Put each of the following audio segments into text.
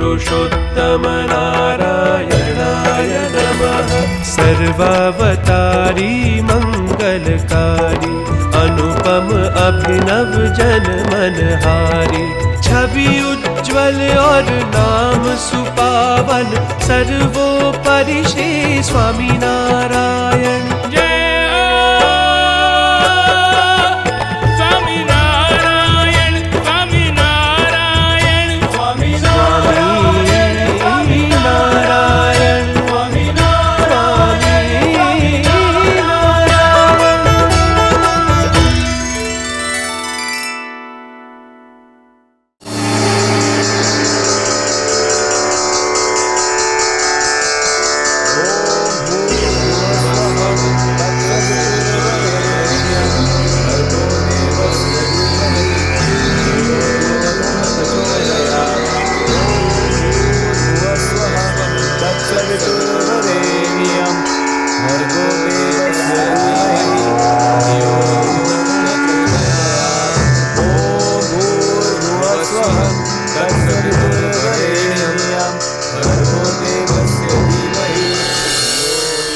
पुरुषोत्तम नारायणाय नमः। सर्वावतारी मंगलकारी अनुपम अभिनव जन मनहारी। छवि उज्ज्वल और नाम सुपावन सर्वोपरि श्री स्वामी नारायण।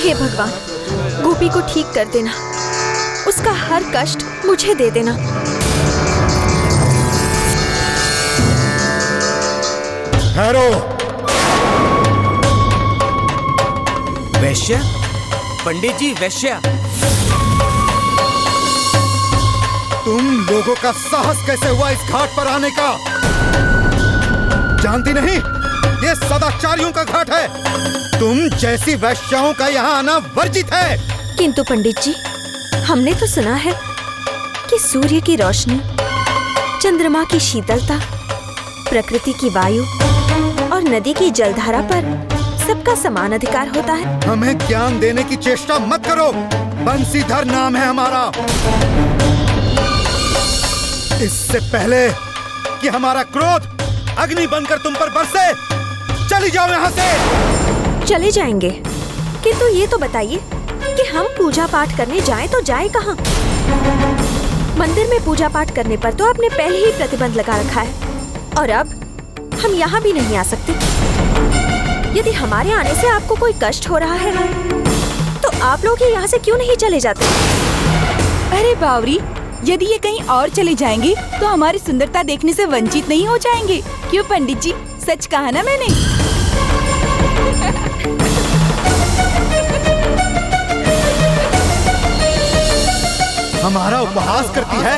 हे भगवान, गोपी को ठीक कर देना, उसका हर कष्ट मुझे दे देना। ठहरो। वैश्य? पंडित जी, वैश्य? तुम लोगों का साहस कैसे हुआ इस घाट पर आने का? जानती नहीं, ये सदाचारियों का घाट है। तुम जैसी वैश्याओं का यहाँ आना वर्जित है। किंतु पंडित जी, हमने तो सुना है कि सूर्य की रोशनी, चंद्रमा की शीतलता, प्रकृति की वायु और नदी की जलधारा पर सबका समान अधिकार होता है। हमें ज्ञान देने की चेष्टा मत करो। बंसीधर नाम है हमारा। इससे पहले कि हमारा क्रोध अग्नि बनकर तुम पर बरसे, चली जाओ यहाँ से। चले जाएंगे, किंतु ये तो बताइए कि हम पूजा पाठ करने जाएं तो जाएं कहाँ? मंदिर में पूजा पाठ करने पर तो आपने पहले ही प्रतिबंध लगा रखा है, और अब हम यहाँ भी नहीं आ सकते। यदि हमारे आने से आपको कोई कष्ट हो रहा है तो आप लोग ही यहाँ से क्यों नहीं चले जाते? अरे बावरी, यदि ये कहीं और चले जाएंगे तो हमारी सुंदरता देखने से वंचित नहीं हो जाएंगे। क्यों पंडित जी, सच कहा ना मैंने? हमारा उपहास करती है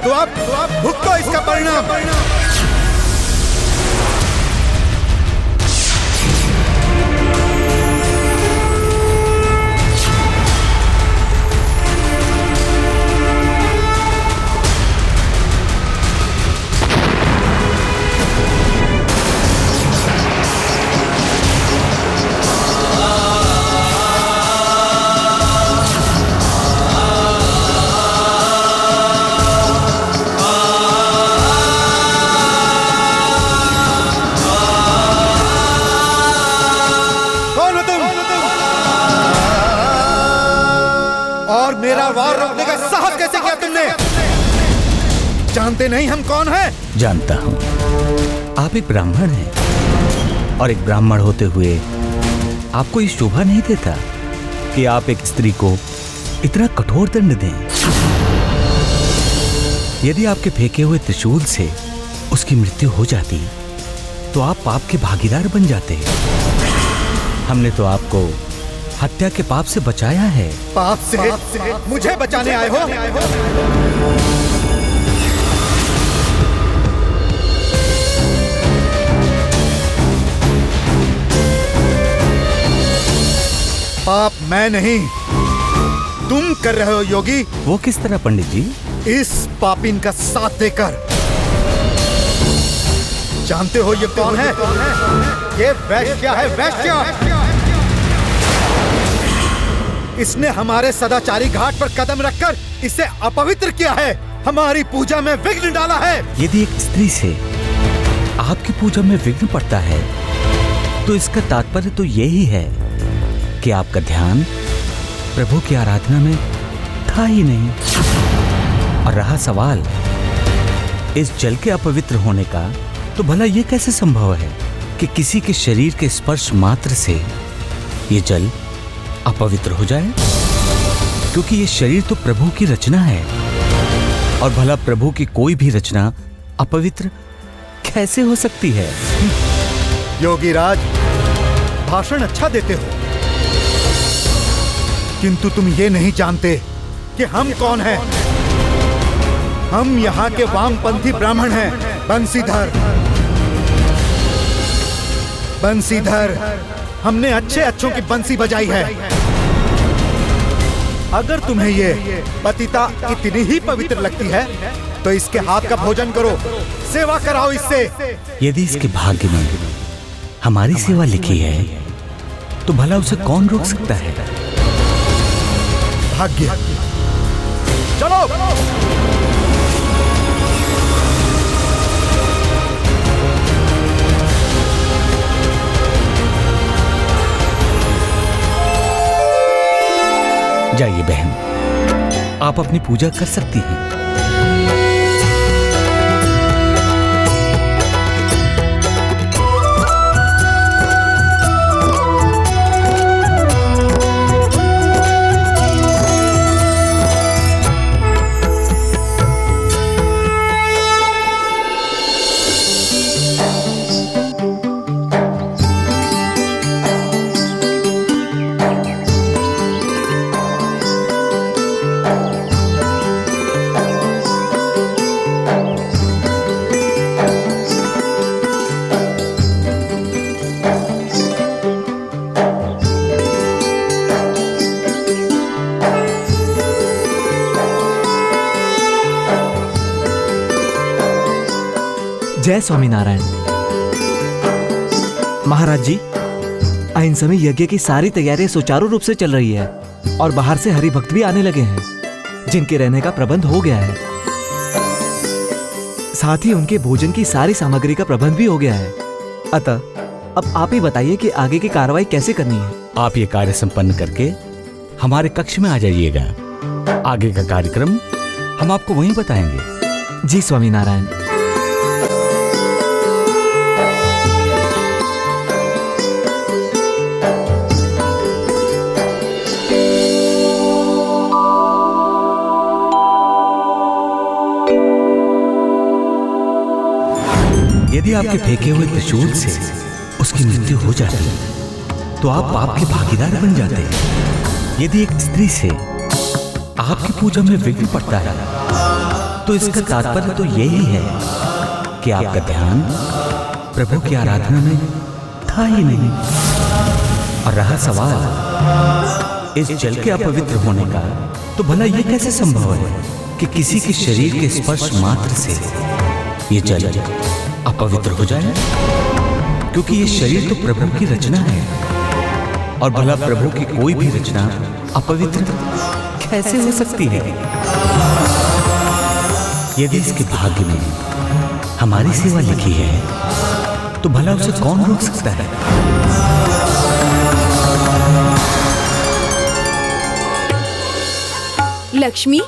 तो आप भुगतो इसका परिणाम। मेरा वार रोकने का साहस कैसे किया तुमने? जानते नहीं हम कौन हैं? जानता हूँ, आप एक ब्राह्मण हैं, और एक ब्राह्मण होते हुए आपको ये शोभा नहीं देता कि आप एक स्त्री को इतना कठोर दंड दें। यदि आपके फेंके हुए त्रिशूल से उसकी मृत्यु हो जाती तो आप पाप के भागीदार बन जाते। हमने तो आपको हत्या के पाप से बचाया है। पाप से मुझे बचाने आए हो? पाप मैं नहीं, तुम कर रहे हो योगी। वो किस तरह पंडित जी? इस पापिन का साथ देकर। जानते हो ये कौन है? ये वैश्या है, वैश्या। इसने हमारे सदाचारी घाट पर कदम रखकर इसे अपवित्र किया है, हमारी पूजा में विघ्न डाला है। यदि एक स्त्री से आपकी पूजा में विघ्न पड़ता है तो इसका तात्पर्य तो यही है कि आपका ध्यान प्रभु की आराधना में था ही नहीं। और रहा सवाल इस जल के अपवित्र होने का, तो भला ये कैसे संभव है? कि किसी के शरीर के स्पर्श मात्र से ये जल अपवित्र हो जाए? क्योंकि ये शरीर तो प्रभु की रचना है, और भला प्रभु की कोई भी रचना अपवित्र कैसे हो सकती है? योगीराज, भाषण अच्छा देते हो, किंतु तुम ये नहीं जानते कि हम कौन हैं। हम यहाँ के वामपंथी ब्राह्मण हैं, बंसीधर। बंसीधर, हमने अच्छे अच्छों की बंसी बजाई है। अगर तुम्हें ये पतिता इतनी ही पवित्र लगती है तो इसके हाथ का भोजन करो, सेवा कराओ इससे। यदि इसके भाग्य में हमारी सेवा लिखी है तो भला उसे कौन रोक सकता है? भाग्य, चलो। जाइए बहन, आप अपनी पूजा कर सकती हैं। जय स्वामीनारायण। महाराज जी, अहिंसमी यज्ञ की सारी तैयारियां सुचारू रूप से चल रही है और बाहर से हरि भक्त भी आने लगे हैं, जिनके रहने का प्रबंध हो गया है। साथ ही उनके भोजन की सारी सामग्री का प्रबंध भी हो गया है। अतः अब आप ही बताइए कि आगे की कार्रवाई कैसे करनी है। आप ये कार्य संपन्न करके हमारे कक्ष में आ जाइएगा। आगे का कार्यक्रम हम आपको वहीं बताएंगे। जी स्वामीनारायण। यदि आपके फेंके हुए त्रिशूल से उसकी मृत्यु हो जाती तो आप पाप के भागीदार बन जाते हैं। यदि एक स्त्री से आपकी पूजा में विघ्न पड़ता है तो इसका तात्पर्य तो यही है कि आपका ध्यान प्रभु की आराधना में था ही नहीं। और रहा सवाल इस जल के अपवित्र होने का, तो भला यह कैसे संभव है कि किसी के शरीर के स्पर्श मात्र से ये जल अपवित्र हो जाए? क्योंकि ये शरीर तो प्रभु की रचना है, और भला प्रभु की कोई भी रचना अपवित्र कैसे हो सकती है? यदि इसके भाग्य में हमारी सेवा लिखी है तो भला उसे कौन रोक सकता है? लक्ष्मी,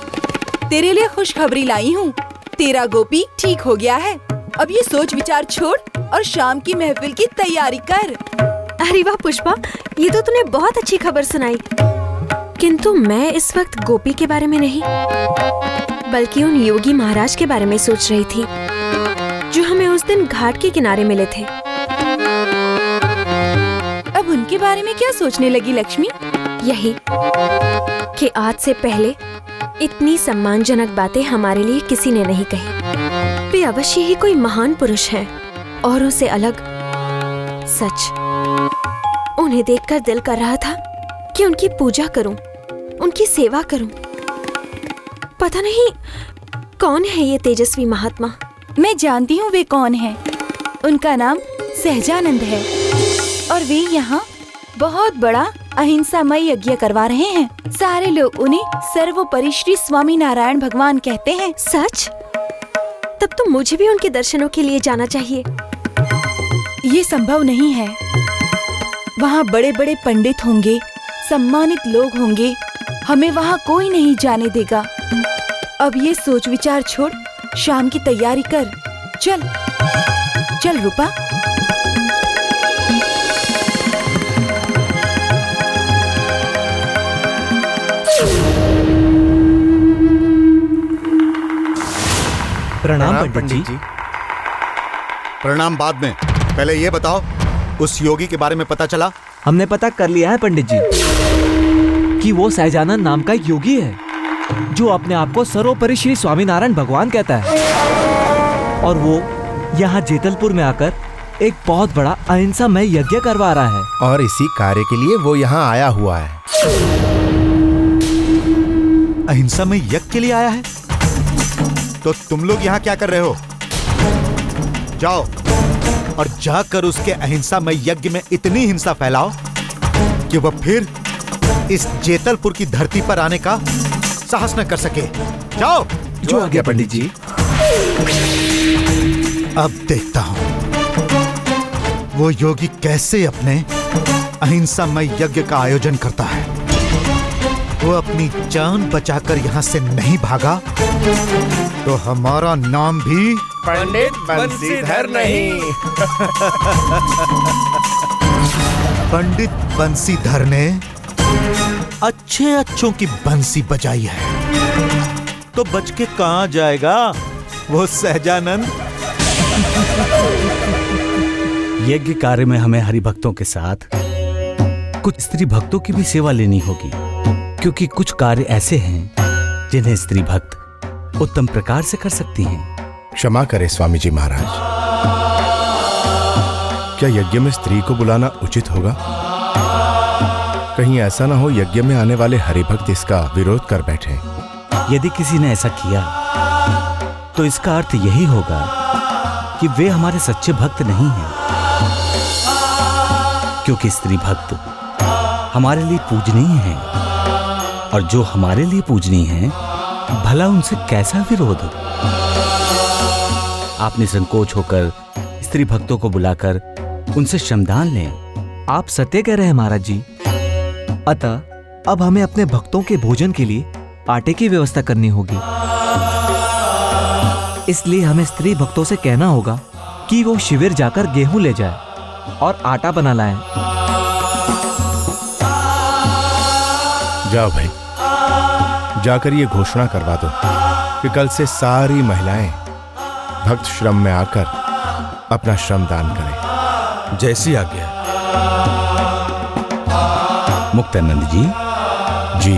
तेरे लिए खुशखबरी लाई हूँ। तेरा गोपी ठीक हो गया है। अब ये सोच विचार छोड़ और शाम की महफिल की तैयारी कर। अरे वाह पुष्पा, ये तो तूने बहुत अच्छी खबर सुनाई। किंतु मैं इस वक्त गोपी के बारे में नहीं, बल्कि उन योगी महाराज के बारे में सोच रही थी जो हमें उस दिन घाट के किनारे मिले थे। अब उनके बारे में क्या सोचने लगी लक्ष्मी? यही कि आज से पहले इतनी सम्मानजनक बातें हमारे लिए किसी ने नहीं कही। वे अवश्य ही कोई महान पुरुष हैं, औरों से अलग। सच, उन्हें देखकर दिल कर रहा था कि उनकी पूजा करूं, उनकी सेवा करूं। पता नहीं कौन है ये तेजस्वी महात्मा। मैं जानती हूँ वे कौन हैं। उनका नाम सहजानंद है और वे यहाँ बहुत बड़ा अहिंसामय यज्ञ करवा रहे हैं। सारे लोग उन्हें सर्वोपरि श्री स्वामी नारायण भगवान कहते हैं। सच? तब तो मुझे भी उनके दर्शनों के लिए जाना चाहिए। ये संभव नहीं है। वहाँ बड़े बड़े पंडित होंगे, सम्मानित लोग होंगे। हमें वहाँ कोई नहीं जाने देगा। अब ये सोच विचार छोड़, शाम की तैयारी कर। चल चल रूपा। प्रणाम पंडित जी। प्रणाम बाद में, पहले ये बताओ उस योगी के बारे में पता चला? हमने पता कर लिया है पंडित जी कि वो सहजानंद नाम का एक योगी है जो अपने आप को सर्वोपरि श्री स्वामीनारायण भगवान कहता है, और वो यहाँ जेतलपुर में आकर एक बहुत बड़ा अहिंसामय यज्ञ करवा रहा है। और इसी कार्य के लिए वो यहाँ आया हुआ है। अहिंसामय यज्ञ के लिए आया है? तो तुम लोग यहाँ क्या कर रहे हो? जाओ और जाकर उसके अहिंसामय यज्ञ में इतनी हिंसा फैलाओ कि वह फिर इस जेतलपुर की धरती पर आने का साहस न कर सके। जाओ। जो आ गया पंडित जी। अब देखता हूं वो योगी कैसे अपने अहिंसामय यज्ञ का आयोजन करता है। वो अपनी जान बचाकर यहाँ से नहीं भागा तो हमारा नाम भी पंडित बंसीधर नहीं। पंडित बंसीधर ने अच्छे अच्छों की बंसी बजाई है तो बच के कहां जाएगा वो सहजानंद। यज्ञ कार्य में हमें हरि भक्तों के साथ कुछ स्त्री भक्तों की भी सेवा लेनी होगी, क्योंकि कुछ कार्य ऐसे हैं जिन्हें स्त्री भक्त उत्तम प्रकार से कर सकती हैं। क्षमा करें स्वामी जी महाराज, क्या यज्ञ में स्त्री को बुलाना उचित होगा? कहीं ऐसा ना हो यज्ञ में आने वाले हरिभक्त इसका विरोध कर बैठे। यदि किसी ने ऐसा किया तो इसका अर्थ यही होगा कि वे हमारे सच्चे भक्त नहीं हैं, क्योंकि स्त्री भक्त हमारे लिए पूजनीय हैं, और जो हमारे लिए पूजनीय हैं, भला उनसे कैसा विरोध? आप निसंकोच होकर स्त्री भक्तों को बुलाकर उनसे श्रमदान लें। आप सत्य कह रहे हैं महाराज जी। अतः अब हमें अपने भक्तों के भोजन के लिए आटे की व्यवस्था करनी होगी। इसलिए हमें स्त्री भक्तों से कहना होगा कि वो शिविर जाकर गेहूं ले जाए और आटा बना लाएं। जाओ भाई, जाकर ये घोषणा करवा दो कि कल से सारी महिलाएं भक्त श्रम में आकर अपना श्रम दान करें। जैसी आज्ञा। मुक्तानंद जी, जी।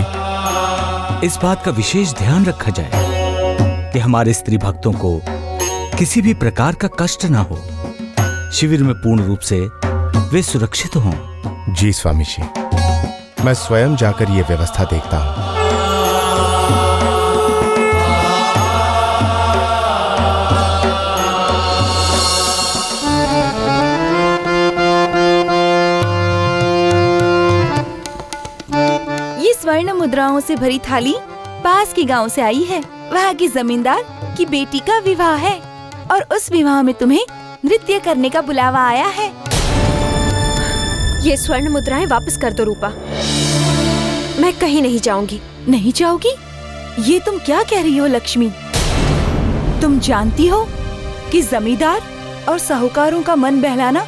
इस बात का विशेष ध्यान रखा जाए कि हमारे स्त्री भक्तों को किसी भी प्रकार का कष्ट ना हो, शिविर में पूर्ण रूप से वे सुरक्षित हों। जी स्वामी जी, मैं स्वयं जाकर ये व्यवस्था देखता हूं। ये स्वर्ण मुद्राओं से भरी थाली पास के गांव से आई है। वहाँ की जमींदार की बेटी का विवाह है और उस विवाह में तुम्हें नृत्य करने का बुलावा आया है। ये स्वर्ण मुद्राएं वापस कर दो रूपा। मैं कहीं नहीं जाऊंगी। नहीं जाओगी? ये तुम क्या कह रही हो लक्ष्मी? तुम जानती हो कि जमींदार और साहूकारों का मन बहलाना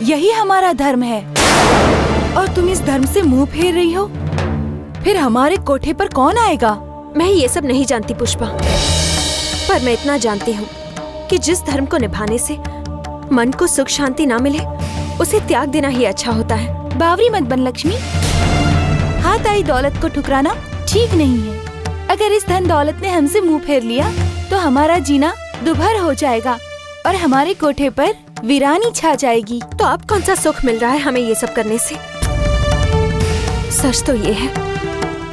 यही हमारा धर्म है, और तुम इस धर्म से मुंह फेर रही हो। फिर हमारे कोठे पर कौन आएगा? मैं ये सब नहीं जानती पुष्पा, पर मैं इतना जानती हूँ कि जिस धर्म को निभाने से मन को सुख शांति ना मिले, उसे त्याग देना ही अच्छा होता है। बावरी मत बन लक्ष्मी। हाथ आई दौलत को ठुकराना ठीक नहीं है। अगर इस धन दौलत ने हमसे मुंह फेर लिया तो हमारा जीना दुभर हो जाएगा और हमारे कोठे पर वीरानी छा जाएगी। तो अब कौन सा सुख मिल रहा है हमें ये सब करने से? सच तो ये है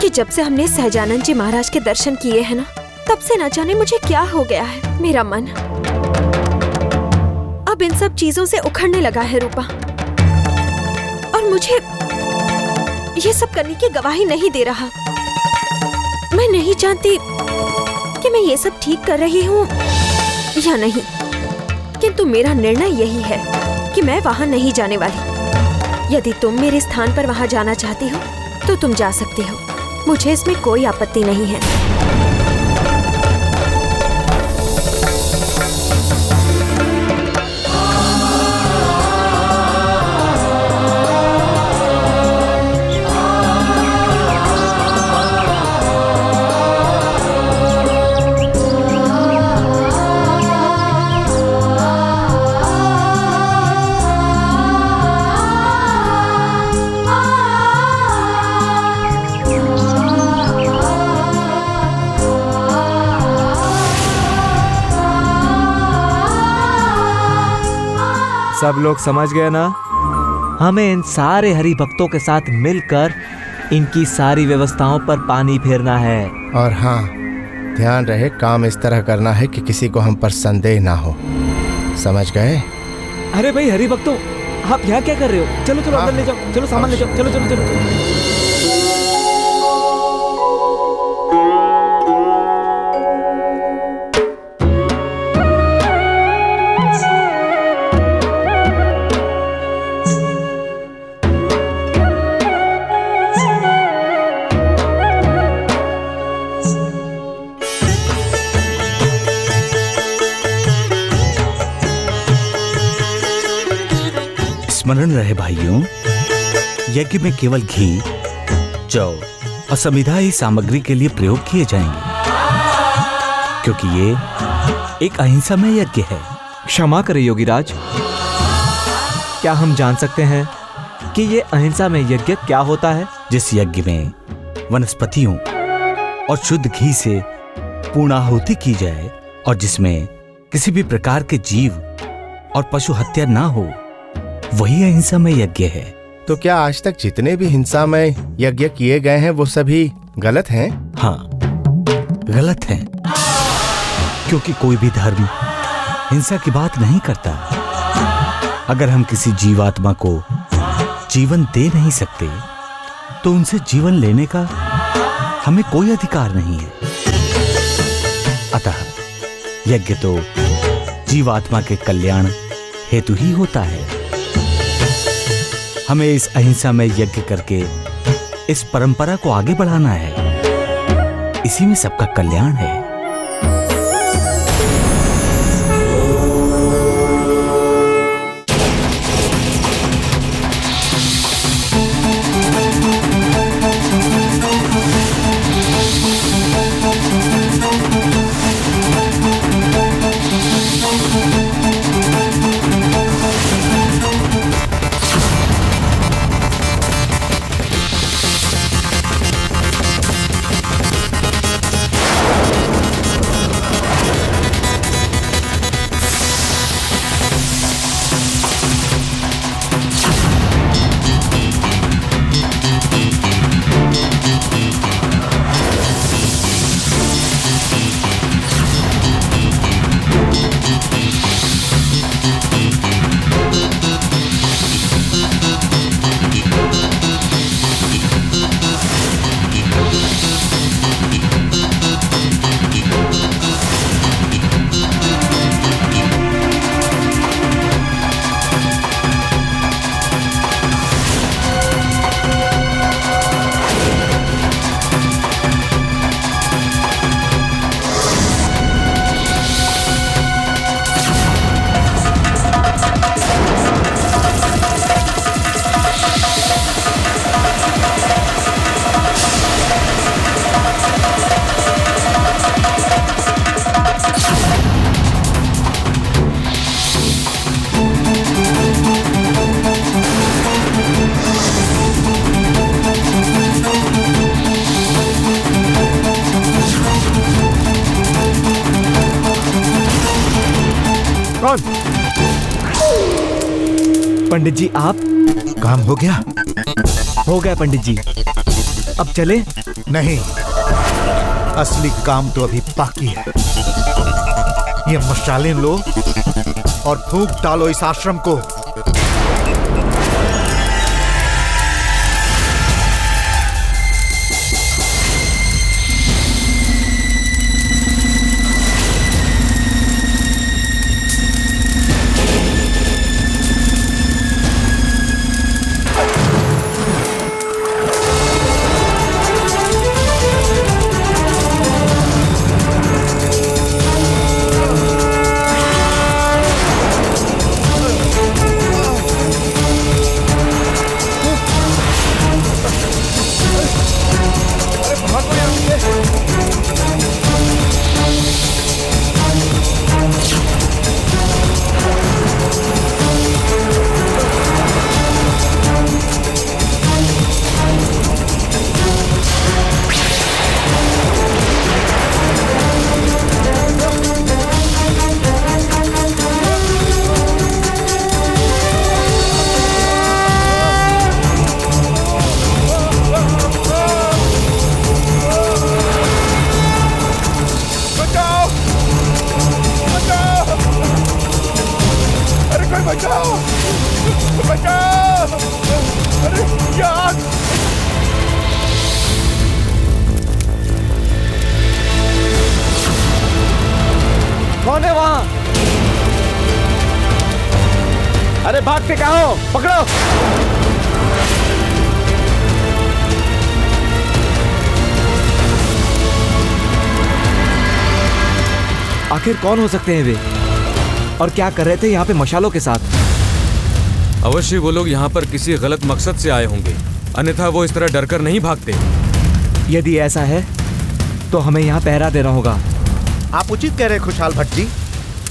कि जब से हमने सहजानंद जी महाराज के दर्शन किए हैं ना, तब से न जाने मुझे क्या हो गया है। मेरा मन अब इन सब चीजों से उखड़ने लगा है रूपा, और मुझे ये सब करने की गवाही नहीं दे रहा। मैं नहीं जानती कि मैं ये सब ठीक कर रही हूँ या नहीं, किंतु मेरा निर्णय यही है कि मैं वहाँ नहीं जाने वाली। यदि तुम मेरे स्थान पर वहाँ जाना चाहती हो तो तुम जा सकती हो, मुझे इसमें कोई आपत्ति नहीं है। सब लोग समझ गए ना? हमें इन सारे हरि भक्तों के साथ मिलकर इनकी सारी व्यवस्थाओं पर पानी फेरना है। और हाँ, ध्यान रहे काम इस तरह करना है कि किसी को हम पर संदेह ना हो। समझ गए? अरे भाई हरि भक्तों, आप यहाँ क्या कर रहे हो? चलो चलो अंदर ले जाओ, चलो सामान ले जाओ, चलो चलो चलो। स्मरण रहे भाइयों, यज्ञ में केवल घी, जौ और समिधा ही सामग्री के लिए प्रयोग किए जाएंगे, क्योंकि ये एक अहिंसामय यज्ञ है। क्षमा करें योगीराज, क्या हम जान सकते हैं कि ये अहिंसामय यज्ञ क्या होता है? जिस यज्ञ में वनस्पतियों और शुद्ध घी से पूर्णाहुति की जाए और जिसमें किसी भी प्रकार के जीव और पशु हत्या ना हो, वही अहिंसामय यज्ञ है। तो क्या आज तक जितने भी हिंसामय यज्ञ किए गए हैं वो सभी गलत हैं? हाँ, गलत हैं, क्योंकि कोई भी धर्म हिंसा की बात नहीं करता। अगर हम किसी जीवात्मा को जीवन दे नहीं सकते, तो उनसे जीवन लेने का हमें कोई अधिकार नहीं है। अतः यज्ञ तो जीवात्मा के कल्याण हेतु ही होता है। हमें इस अहिंसा में यज्ञ करके इस परंपरा को आगे बढ़ाना है। इसी में सबका कल्याण है। कौन? पंडित जी आप? काम हो गया? हो गया पंडित जी, अब चले? नहीं, असली काम तो अभी बाकी है। ये मशालें लो और फूंक डालो इस आश्रम को। बचाओ! अरे ये आग! कौन है वहां? अरे भागते कहाँ हो? पकड़ो! आखिर कौन हो सकते हैं वे? और क्या कर रहे थे यहाँ पे मशालों के साथ? अवश्य वो लोग यहाँ पर किसी गलत मकसद से आए होंगे, अन्यथा वो इस तरह डरकर नहीं भागते। यदि ऐसा है तो हमें यहाँ पहरा देना होगा। आप उचित कह रहे हैं खुशहाल भट्ट जी।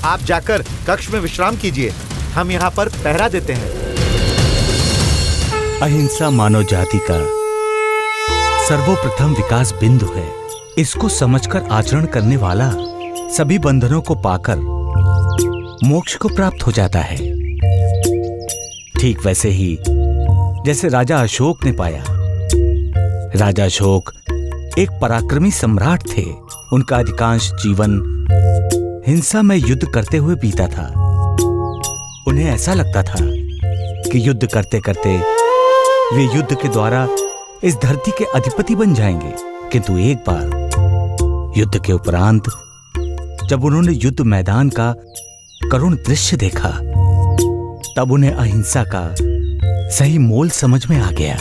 आप जाकर कक्ष में विश्राम कीजिए, हम यहाँ पर पहरा देते हैं। अहिंसा मानव जाति का सर्वप्रथम विकास बिंदु है। इसको समझकर आचरण करने वाला सभी बंधनों को पाकर मोक्ष को प्राप्त हो जाता है। ठीक वैसे ही जैसे राजा अशोक ने पाया। राजा अशोक एक पराक्रमी सम्राट थे। उनका अधिकांश जीवन हिंसा में युद्ध करते हुए बीता था। उन्हें ऐसा लगता था कि युद्ध करते करते वे युद्ध के द्वारा इस धरती के अधिपति बन जाएंगे। किंतु एक बार युद्ध के उपरांत जब उन्होंने युद्ध मैदान का करुण दृश्य देखा, तब उन्हें अहिंसा का सही मोल समझ में आ गया।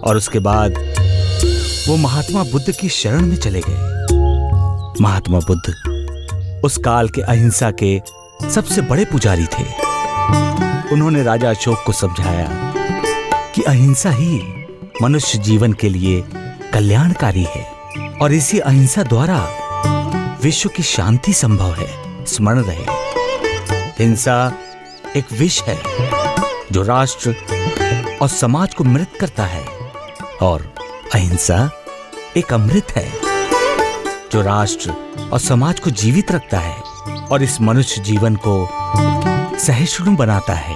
और उसके बाद वो महात्मा बुद्ध की शरण में चले गए। महात्मा बुद्ध उस काल के अहिंसा के सबसे बड़े पुजारी थे। उन्होंने राजा अशोक को समझाया कि अहिंसा ही मनुष्य जीवन के लिए कल्याणकारी है और इसी अहिंसा द्वारा विश्व की शांति संभव है। स्मरण रहे, हिंसा एक विष है जो राष्ट्र और समाज को मृत करता है, और अहिंसा एक अमृत है जो राष्ट्र और समाज को जीवित रखता है और इस मनुष्य जीवन को सहिष्णु बनाता है।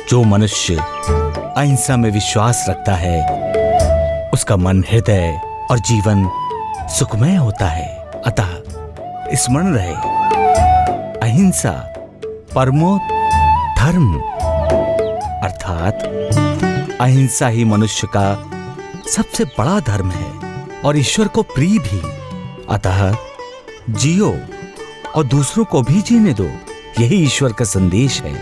जो मनुष्य अहिंसा में विश्वास रखता है, उसका मन, हृदय और जीवन सुखमय होता है। अतः स्मरण रहे, अहिंसा परमो धर्म, अर्थात अहिंसा ही मनुष्य का सबसे बड़ा धर्म है और ईश्वर को प्रिय भी। अतः जियो और दूसरों को भी जीने दो, यही ईश्वर का संदेश है।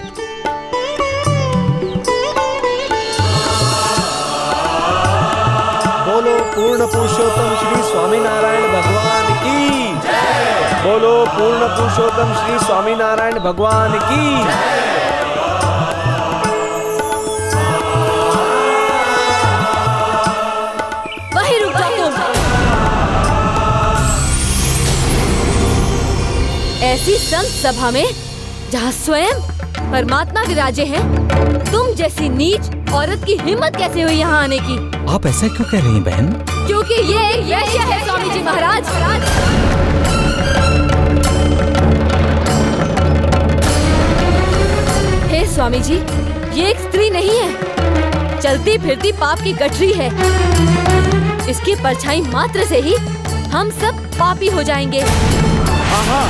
बोलो पूर्ण पुरुषोत्तम श्री स्वामीनारायण भगवान की। बोलो पूर्ण पुरुषोत्तम श्री स्वामीनारायण भगवान की। वहीं रुक जाओ तुम। ऐसी संत सभा में जहाँ स्वयं परमात्मा विराजे हैं, तुम जैसी नीच औरत की हिम्मत कैसे हुई यहाँ आने की? आप ऐसा क्यों कह रही हैं बहन? क्योंकि ये एक वैश्य है स्वामी जी महाराज। हे स्वामी जी, ये एक स्त्री नहीं है, चलती फिरती पाप की गठरी है। इसकी परछाई मात्र से ही हम सब पापी हो जाएंगे। आहा,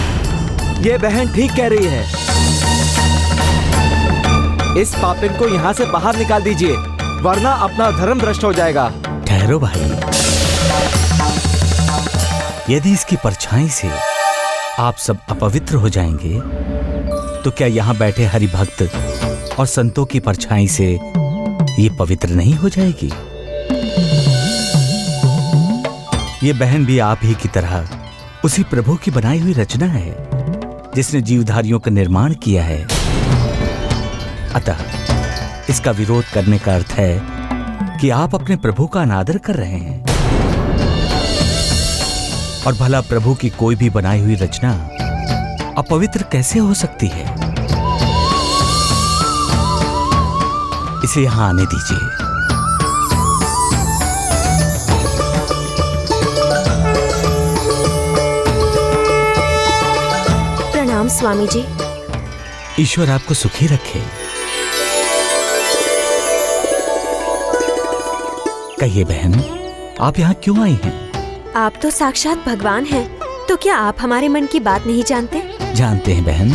ये बहन ठीक कह रही है। इस पापिन को यहाँ से बाहर निकाल दीजिए, वरना अपना धर्म भ्रष्ट हो जाएगा। ठहरो भाई, यदि इसकी परछाई से आप सब अपवित्र हो जाएंगे, तो क्या यहाँ बैठे हरि भक्त और संतों की परछाई से ये पवित्र नहीं हो जाएगी? ये बहन भी आप ही की तरह उसी प्रभु की बनाई हुई रचना है, जिसने जीवधारियों का निर्माण किया है। अतः इसका विरोध करने का अर्थ है कि आप अपने प्रभु का अनादर कर रहे हैं। और भला प्रभु की कोई भी बनाई हुई रचना अपवित्र कैसे हो सकती है? इसे यहां आने दीजिए। प्रणाम स्वामी जी। ईश्वर आपको सुखी रखे। कहिए बहन, आप यहाँ क्यों आई हैं? आप तो साक्षात भगवान हैं, तो क्या आप हमारे मन की बात नहीं जानते? जानते हैं बहन,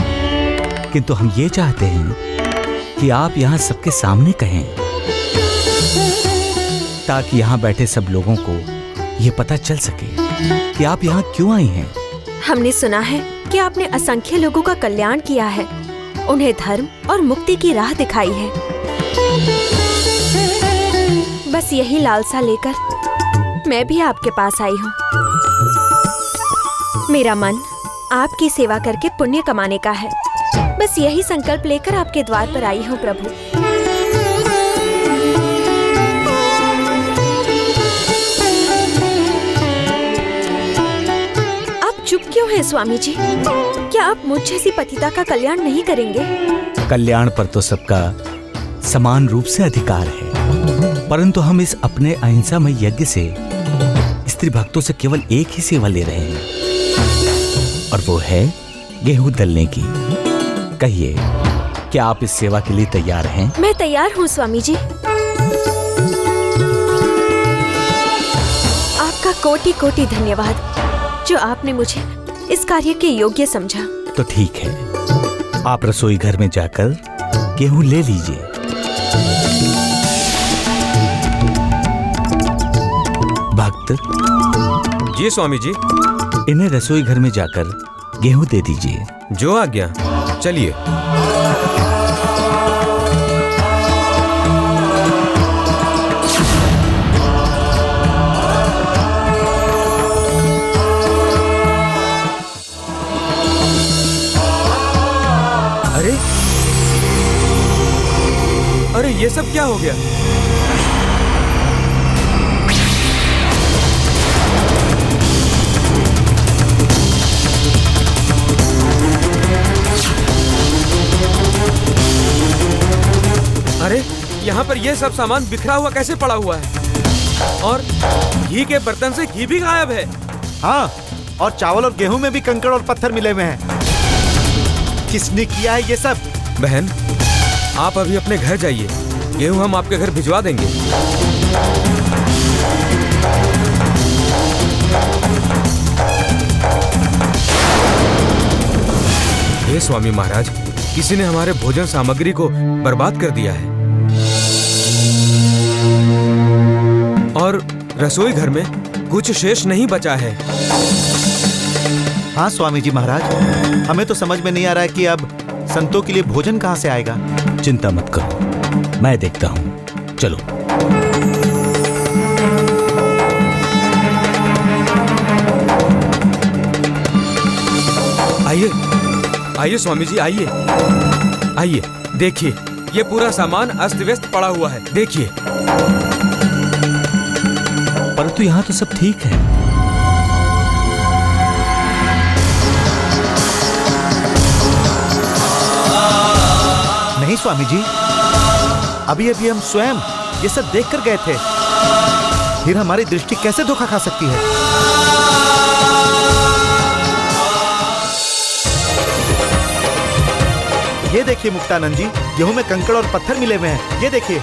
किंतु हम ये चाहते हैं कि आप यहाँ सबके सामने कहें, ताकि यहाँ बैठे सब लोगों को ये पता चल सके कि आप यहाँ क्यों आई हैं। हमने सुना है कि आपने असंख्य लोगों का कल्याण किया है, उन्हें धर्म और मुक्ति की राह दिखाई है। बस यही लालसा लेकर मैं भी आपके पास आई हूँ। मेरा मन आपकी सेवा करके पुण्य कमाने का है। बस यही संकल्प लेकर आपके द्वार पर आई हूँ प्रभु। आप चुप क्यों हैं स्वामी जी? क्या आप मुझ जैसी पतिता का कल्याण नहीं करेंगे? कल्याण पर तो सबका समान रूप से अधिकार है, परंतु हम इस अपने अहिंसामय यज्ञ से स्त्री भक्तों से केवल एक ही सेवा ले रहे हैं, और वो है गेहूं दलने की। कहिए, क्या आप इस सेवा के लिए तैयार हैं? मैं तैयार हूँ स्वामी जी। आपका कोटि कोटि धन्यवाद जो आपने मुझे इस कार्य के योग्य समझा। तो ठीक है, आप रसोई घर में जाकर गेहूं ले लीजिए। भक्त जी स्वामी जी। इन्हें रसोई घर में जाकर गेहूं दे दीजिए। जो आज्ञा। चलिए। अरे अरे, ये सब क्या हो गया? अरे, यहाँ पर ये सब सामान बिखरा हुआ कैसे पड़ा हुआ है? और घी के बर्तन से घी भी गायब है। हाँ, और चावल और गेहूं में भी कंकड़ और पत्थर मिले हुए हैं। किसने किया है ये सब? बहन, आप अभी अपने घर जाइए, गेहूं हम आपके घर भिजवा देंगे। हे स्वामी महाराज, किसी ने हमारे भोजन सामग्री को बर्बाद कर दिया है, और रसोई घर में कुछ शेष नहीं बचा है। हाँ स्वामी जी महाराज, हमें तो समझ में नहीं आ रहा है कि अब संतों के लिए भोजन कहाँ से आएगा। चिंता मत करो, मैं देखता हूँ। चलो। आइए आइए स्वामी जी, आइए आइए। देखिए, ये पूरा सामान अस्त व्यस्त पड़ा हुआ है। देखिए। परंतु यहाँ तो सब ठीक है। नहीं स्वामी जी, अभी अभी हम स्वयं ये सब देख कर गए थे, फिर हमारी दृष्टि कैसे धोखा खा सकती है? ये देखिए मुक्तानंद जी, गेहूं में कंकड़ और पत्थर मिले हुए हैं। ये देखिए।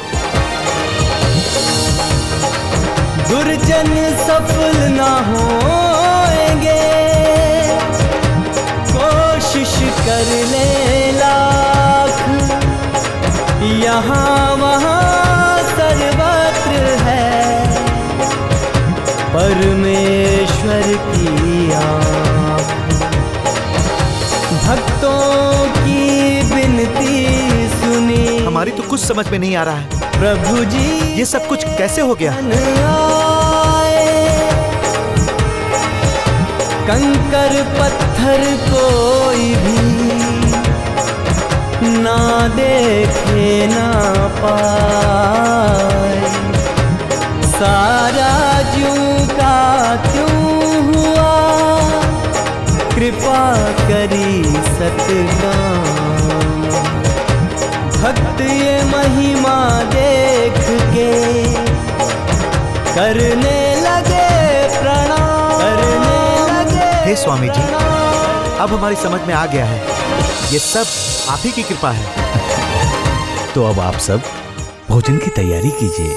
दुर्जन सफल ना होएंगे, कोशिश कर ले लाख, यहाँ वहाँ सर्वत्र है परमेश्वर की आँख। भक्तों की विनती सुनी, हमारी तो कुछ समझ में नहीं आ रहा है प्रभु जी। ये सब कुछ कैसे हो गया? कंकर पत्थर कोई भी ना देखे ना पाए, सारा ज्यों का त्यों हुआ, कृपा करी सतनाम। भक्त ये महिमा देख के करने लगे प्रणाम, करने लगे। हे स्वामी जी, अब हमारी समझ में आ गया है, ये सब आप ही की कृपा है। तो अब आप सब भोजन की तैयारी कीजिए।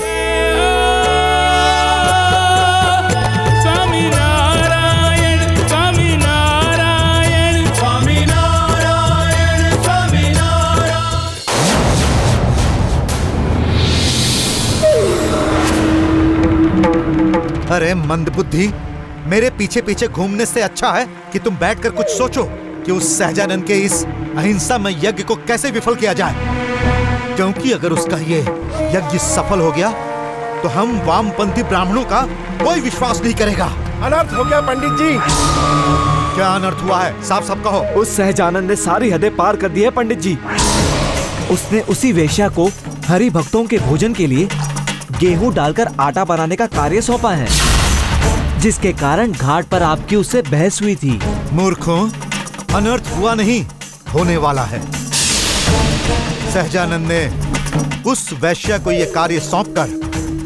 स्वामी नारायण, स्वामी नारायण, स्वामी अरे मंदबुद्धि, मेरे पीछे पीछे घूमने से अच्छा है कि तुम बैठकर कुछ सोचो कि उस सहजानंद के इस अहिंसामय यज्ञ को कैसे विफल किया जाए। क्योंकि अगर उसका ये यज्ञ सफल हो गया तो हम वामपंथी ब्राह्मणों का कोई विश्वास नहीं करेगा। अनर्थ हो गया पंडित जी। क्या अनर्थ हुआ है? साफ साफ कहो। उस सहजानंद ने सारी हदें पार कर दी है पंडित जी। उसने उसी वेश्या को हरि भक्तों के भोजन के लिए गेहूं डालकर आटा बनाने का कार्य सौंपा है, जिसके कारण घाट पर आपकी उससे बहस हुई थी। मूर्खों, अनर्थ हुआ नहीं, होने वाला है। सहजानंद ने उस वैश्या को यह कार्य सौंपकर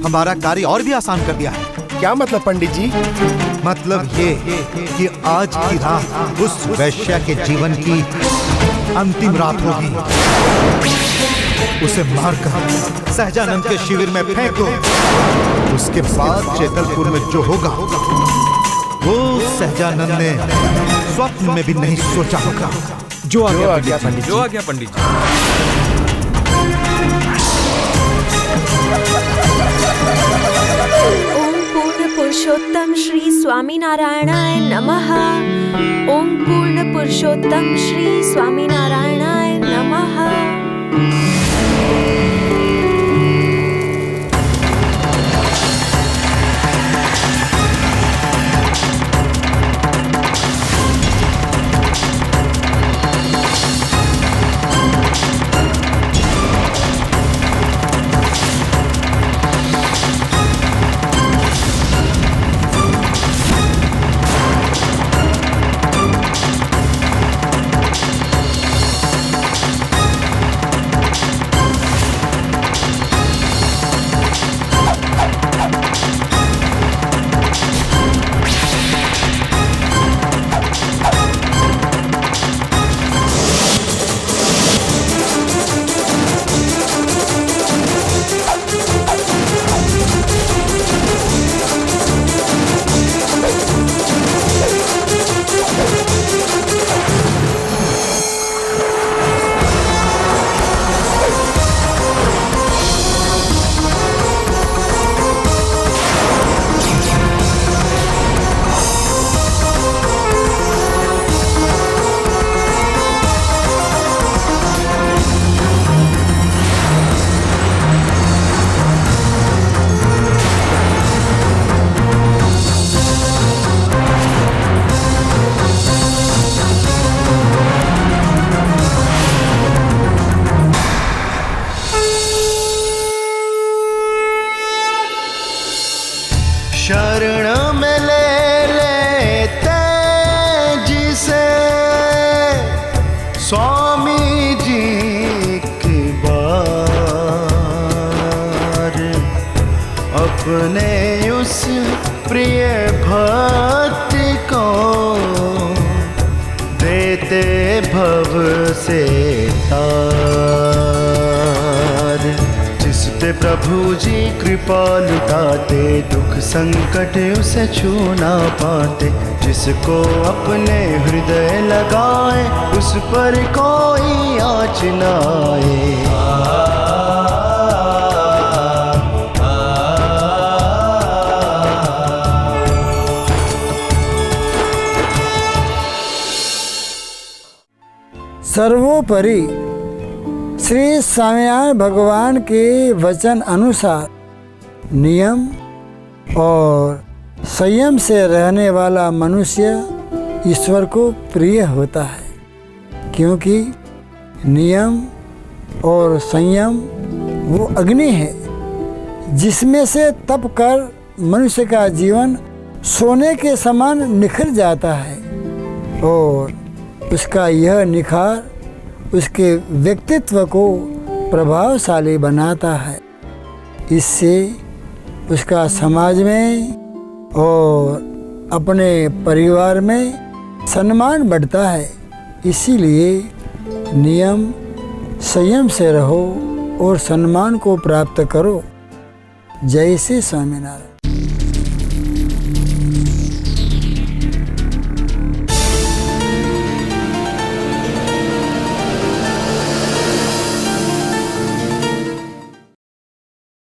हमारा कार्य और भी आसान कर दिया है। क्या मतलब पंडित जी? मतलब ये कि आज की रात उस वैश्या के जीवन की अंतिम रात होगी। उसे मारकर सहजानंद के शिविर में फेंक दो। उसके बाद चेतलपुर में जो होगा वो सहजानंद ने स्वप्न में भी नहीं सोचा होगा। जो आ गया पंडित जी। जो आ गया पंडित जी। ओम पूर्ण पुरुषोत्तम श्री स्वामीनारायणाय नमः। ओम पूर्ण पुरुषोत्तम श्री स्वामीनारायणाय नमः। शरण में ले लेते जिसे स्वामी जी की बार, अपने उस प्रिय भक्त को देते भव से तार। जिस पे प्रभु जी कृपा लुटाते, दुख संकट उसे छू ना पाते। जिसको अपने हृदय लगाए, उस पर कोई आँच न आए। सर्वोपरि श्री स्वामीनारायण भगवान के वचन अनुसार नियम और संयम से रहने वाला मनुष्य ईश्वर को प्रिय होता है, क्योंकि नियम और संयम वो अग्नि है जिसमें से तप कर मनुष्य का जीवन सोने के समान निखर जाता है और उसका यह निखार उसके व्यक्तित्व को प्रभावशाली बनाता है। इससे उसका समाज में और अपने परिवार में सम्मान बढ़ता है। इसीलिए नियम संयम से रहो और सम्मान को प्राप्त करो। जय श्री स्वामीनारायण।